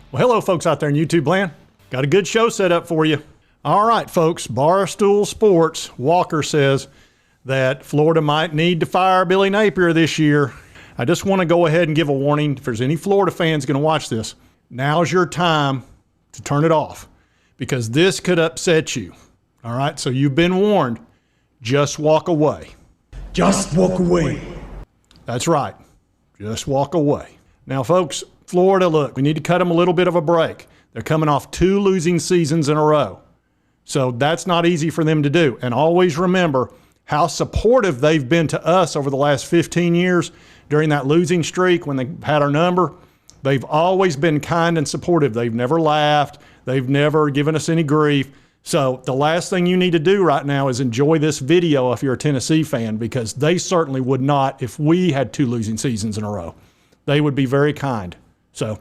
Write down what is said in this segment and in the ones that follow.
Well, hello, folks out there in YouTube land. Got a good show set up for you. All right, folks, Barstool Sports, Walker says that Florida might need to fire Billy Napier this year. I just want to go ahead and give a warning. If there's any Florida fans going to watch this, now's your time to turn it off because this could upset you. All right, so you've been warned. Just walk away. Just walk away. That's right. Just walk away. Now, folks, Florida, look, we need to cut them a little bit of a break. They're coming off 2 losing seasons in a row. So that's not easy for them to do. And always remember how supportive they've been to us over the last 15 years during that losing streak when they had our number. They've always been kind and supportive. They've never laughed. They've never given us any grief. So the last thing you need to do right now is enjoy this video if you're a Tennessee fan, because they certainly would not if we had 2 losing seasons in a row. They would be very kind. So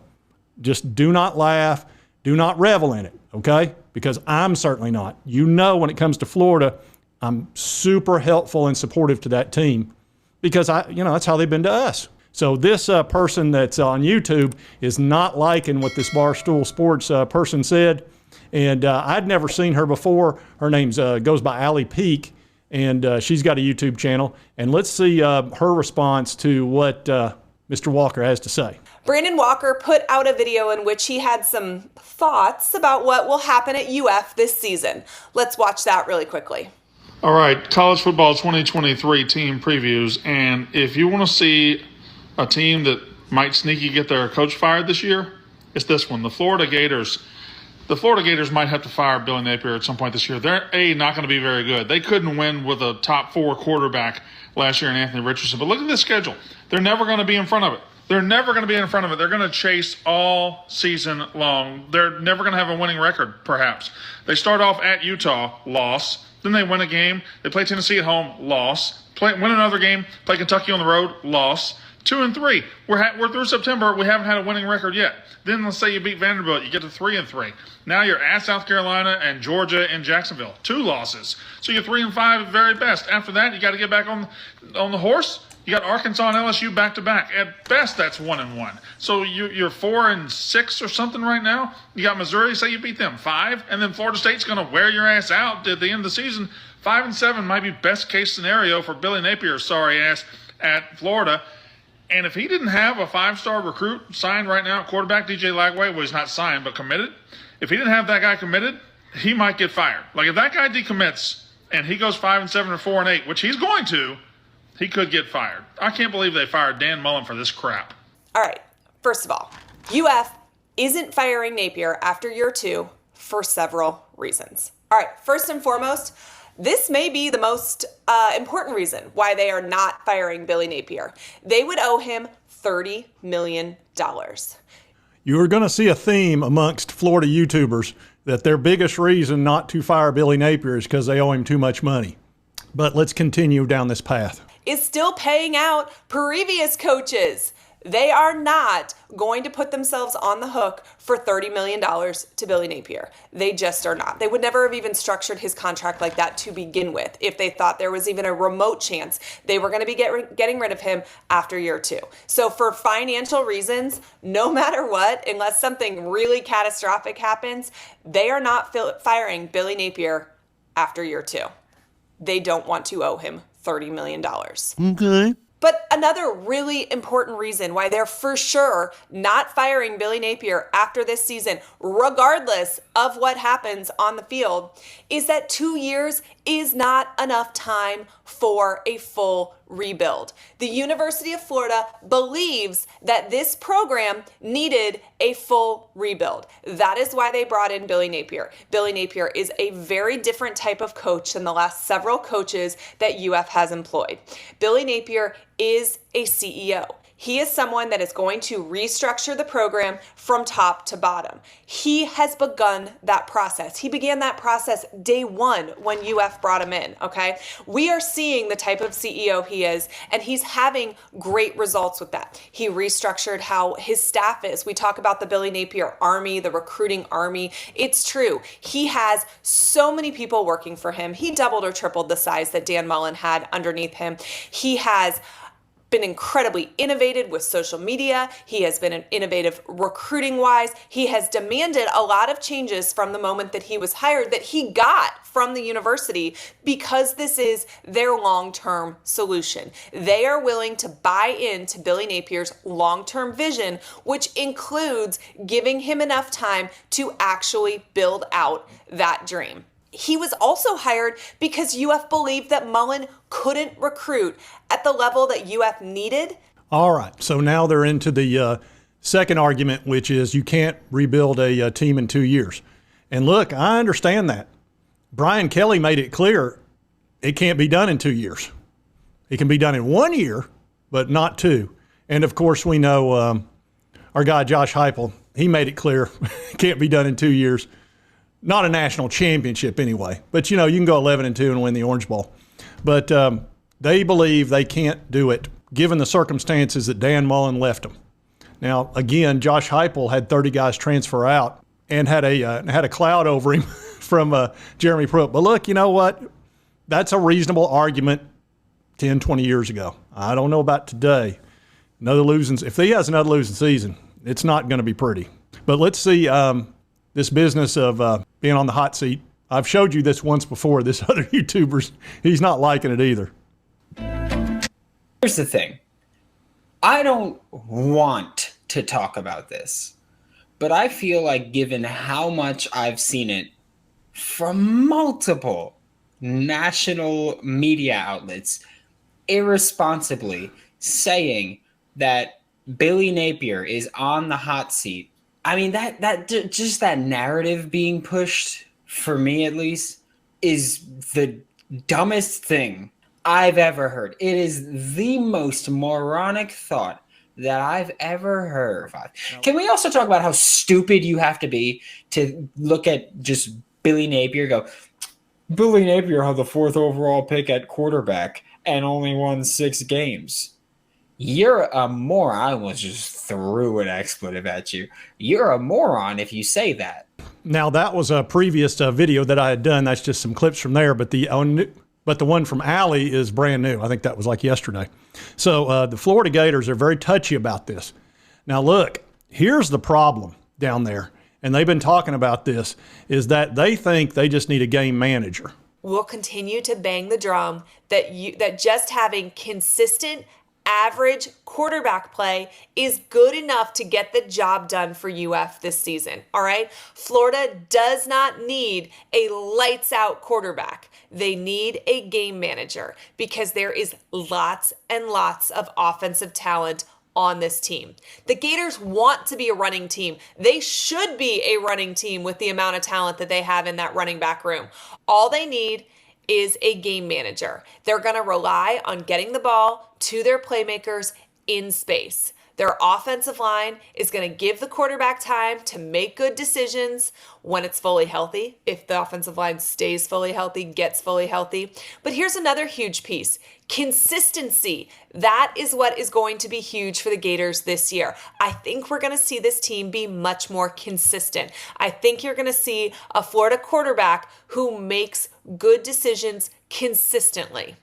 just do not laugh. Do not revel in it, okay? Because I'm certainly not. You know, when it comes to Florida, I'm super helpful and supportive to that team because that's how they've been to us. So this person that's on YouTube is not liking what this Barstool Sports person said. And I'd never seen her before. Her name goes by Allie Peak, and she's got a YouTube channel. And let's see her response to what Mr. Walker has to say. Brandon Walker put out a video in which he had some thoughts about what will happen at UF this season. Let's watch that really quickly. All right, college football 2023 team previews. And if you want to see a team that might sneaky get their coach fired this year, it's this one, the Florida Gators. The Florida Gators might have to fire Billy Napier at some point this year. They're, not going to be very good. They couldn't win with a top 4 quarterback last year in Anthony Richardson. But look at this schedule. They're never going to be in front of it. They're never going to be in front of it. They're going to chase all season long. They're never going to have a winning record, perhaps. They start off at Utah, loss. Then they win a game. They play Tennessee at home, loss. Win another game, play Kentucky on the road, loss. 2-3. We're through September. We haven't had a winning record yet. Then let's say you beat Vanderbilt. You get to 3-3. Now you're at South Carolina and Georgia and Jacksonville. 2 losses. So you're 3-5 at very best. After that, you got to get back on the horse. You got Arkansas and LSU back-to-back. At best, that's 1-1. So you're 4-6 or something right now. You got Missouri, say you beat them 5, and then Florida State's going to wear your ass out at the end of the season. 5-7 might be best-case scenario for Billy Napier's sorry ass at Florida. And if he didn't have a 5-star recruit signed right now, quarterback DJ Lagway, well, he's not signed but committed. If he didn't have that guy committed, he might get fired. Like if that guy decommits and he goes 5-7 or 4-8, which he's going to, he could get fired. I can't believe they fired Dan Mullen for this crap. All right, first of all, UF isn't firing Napier after year 2 for several reasons. All right, first and foremost, this may be the most important reason why they are not firing Billy Napier. They would owe him $30 million. You are going to see a theme amongst Florida YouTubers that their biggest reason not to fire Billy Napier is because they owe him too much money. But let's continue down this path. Is still paying out previous coaches. They are not going to put themselves on the hook for $30 million to Billy Napier. They just are not. They would never have even structured his contract like that to begin with if they thought there was even a remote chance they were going to be getting rid of him after year 2. So for financial reasons, no matter what, unless something really catastrophic happens, they are not firing Billy Napier after year 2. They don't want to owe him $30 million. Okay. But another really important reason why they're for sure not firing Billy Napier after this season, regardless of what happens on the field, is that 2 years is not enough time for a full rebuild. The University of Florida believes that this program needed a full rebuild. That is why they brought in Billy Napier. Billy Napier is a very different type of coach than the last several coaches that UF has employed. Billy Napier is a CEO. He is someone that is going to restructure the program from top to bottom. He has begun that process. He began that process day 1 when UF brought him in, okay? We are seeing the type of CEO he is, and he's having great results with that. He restructured how his staff is. We talk about the Billy Napier Army, the recruiting army. It's true. He has so many people working for him. He doubled or tripled the size that Dan Mullen had underneath him. He has been incredibly innovative with social media. He has been innovative recruiting-wise. He has demanded a lot of changes from the moment that he was hired that he got from the university because this is their long-term solution. They are willing to buy into Billy Napier's long-term vision, which includes giving him enough time to actually build out that dream. He was also hired because UF believed that Mullen couldn't recruit at the level that UF needed. All right, so now they're into the second argument, which is you can't rebuild a team in 2 years. And look, I understand that. Brian Kelly made it clear it can't be done in 2 years. It can be done in 1 year, but not 2. And, of course, we know our guy Josh Heupel, he made it clear it can't be done in 2 years. Not a national championship anyway. But, you can go 11-2 and win the Orange Bowl. But they believe they can't do it given the circumstances that Dan Mullen left them. Now, again, Josh Heupel had 30 guys transfer out and had a cloud over him from Jeremy Pruitt. But look, you know what? That's a reasonable argument 10, 20 years ago. I don't know about today. If he has another losing season, it's not going to be pretty. But let's see this business of being on the hot seat. I've showed you this once before. This other YouTuber, he's not liking it either. Here's the thing. I don't want to talk about this, but I feel like given how much I've seen it from multiple national media outlets irresponsibly saying that Billy Napier is on the hot seat. I mean, that narrative being pushed, for me at least, is the dumbest thing I've ever heard. It is the most moronic thought that I've ever heard of. Can we also talk about how stupid you have to be to look at just Billy Napier, go, Billy Napier had the 4th overall pick at quarterback and only won 6 games. You're a moron. I almost just threw an expletive at you. You're a moron if you say that. Now, that was a previous video that I had done. That's just some clips from there. But the one from Allie is brand new. I think that was like yesterday. So the Florida Gators are very touchy about this. Now, look, here's the problem down there, and they've been talking about this, is that they think they just need a game manager. We'll continue to bang the drum that just having consistent average quarterback play is good enough to get the job done for UF this season, all right? Florida does not need a lights-out quarterback. They need a game manager because there is lots and lots of offensive talent on this team. The Gators want to be a running team. They should be a running team with the amount of talent that they have in that running back room. All they need is a game manager. They're going to rely on getting the ball to their playmakers in space. Their offensive line is going to give the quarterback time to make good decisions when it's fully healthy, if the offensive line stays fully healthy, gets fully healthy. But here's another huge piece. Consistency. That is what is going to be huge for the Gators this year. I think we're going to see this team be much more consistent. I think you're going to see a Florida quarterback who makes good decisions consistently.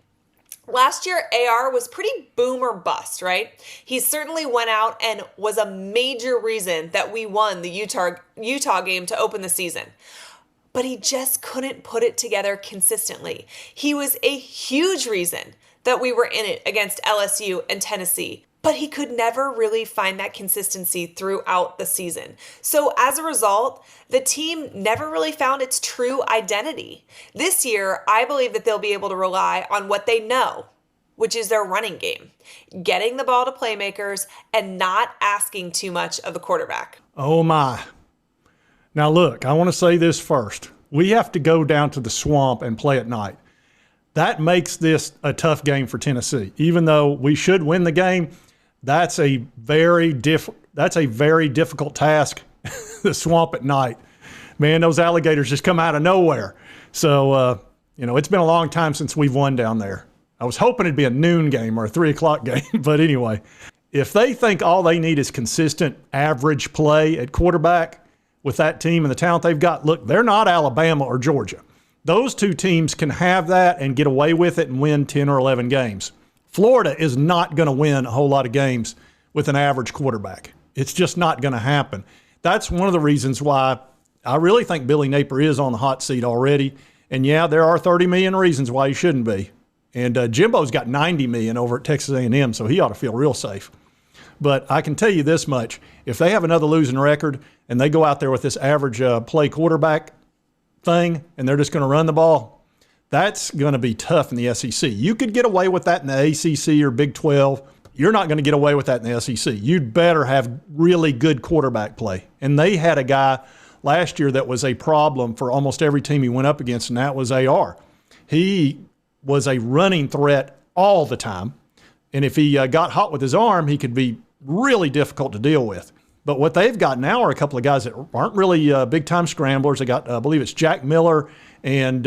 Last year, AR was pretty boom or bust, right? He certainly went out and was a major reason that we won the Utah game to open the season. But he just couldn't put it together consistently. He was a huge reason that we were in it against LSU and Tennessee, but he could never really find that consistency throughout the season. So as a result, the team never really found its true identity. This year, I believe that they'll be able to rely on what they know, which is their running game, getting the ball to playmakers and not asking too much of the quarterback. Oh my. Now look, I want to say this first. We have to go down to the swamp and play at night. That makes this a tough game for Tennessee. Even though we should win the game, that's a very difficult task, the swamp at night. Man, those alligators just come out of nowhere. So, it's been a long time since we've won down there. I was hoping it'd be a noon game or a 3 o'clock game. But anyway, if they think all they need is consistent average play at quarterback with that team and the talent they've got, look, they're not Alabama or Georgia. Those two teams can have that and get away with it and win 10 or 11 games. Florida is not going to win a whole lot of games with an average quarterback. It's just not going to happen. That's one of the reasons why I really think Billy Napier is on the hot seat already. And yeah, there are 30 million reasons why he shouldn't be. And Jimbo's got 90 million over at Texas A&M, so he ought to feel real safe. But I can tell you this much. If they have another losing record and they go out there with this average play quarterback thing and they're just going to run the ball, that's going to be tough in the SEC. You could get away with that in the ACC or Big 12. You're not going to get away with that in the SEC. You'd better have really good quarterback play. And they had a guy last year that was a problem for almost every team he went up against, and that was AR. He was a running threat all the time. And if he got hot with his arm, he could be really difficult to deal with. But what they've got now are a couple of guys that aren't really big-time scramblers. They got, I believe it's Jack Miller and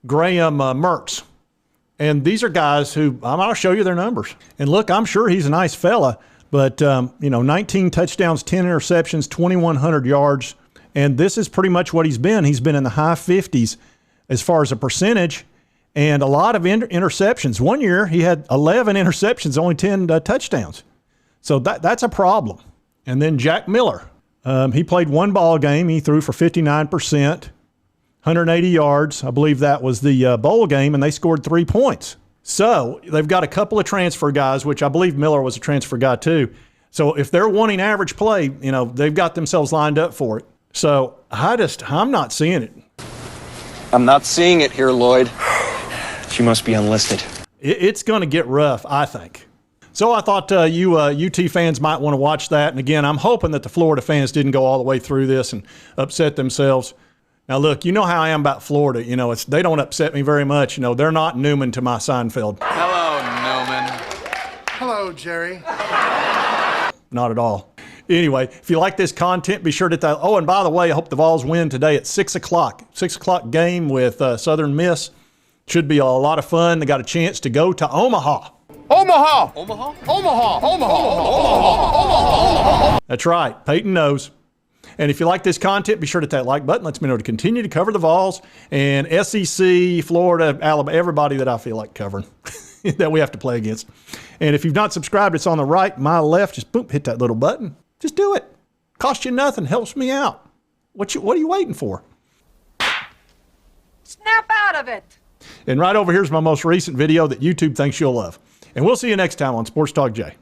Graham Mertz. And these are guys who, I'll show you their numbers. And look, I'm sure he's a nice fella, but 19 touchdowns, 10 interceptions, 2,100 yards. And this is pretty much what he's been. He's been in the high 50s as far as a percentage and a lot of interceptions. One year he had 11 interceptions, only 10 touchdowns. So that's a problem. And then Jack Miller, he played one ball game. He threw for 59%, 180 yards. I believe that was the bowl game, and they scored 3 points. So they've got a couple of transfer guys, which I believe Miller was a transfer guy too. So if they're wanting average play, they've got themselves lined up for it. So I'm not seeing it. I'm not seeing it here, Lloyd. She must be unlisted. It's going to get rough, I think. So I thought you UT fans might want to watch that. And again, I'm hoping that the Florida fans didn't go all the way through this and upset themselves. Now, look, you know how I am about Florida. They don't upset me very much. They're not Newman to my Seinfeld. Hello, Newman. Hello, Jerry. Not at all. Anyway, if you like this content, be sure to and by the way, I hope the Vols win today at 6 o'clock. 6 o'clock game with Southern Miss. Should be a lot of fun. They got a chance to go to Omaha. Omaha! Omaha? Omaha! Omaha! That's right. Peyton knows. And if you like this content, be sure to hit that like button. Lets me know to continue to cover the Vols and SEC, Florida, Alabama, everybody that I feel like covering that we have to play against. And if you've not subscribed, it's on the right, my left. Just boom, hit that little button. Just do it. Cost you nothing. Helps me out. What are you waiting for? Snap out of it. And right over here is my most recent video that YouTube thinks you'll love. And we'll see you next time on Sports Talk Jay.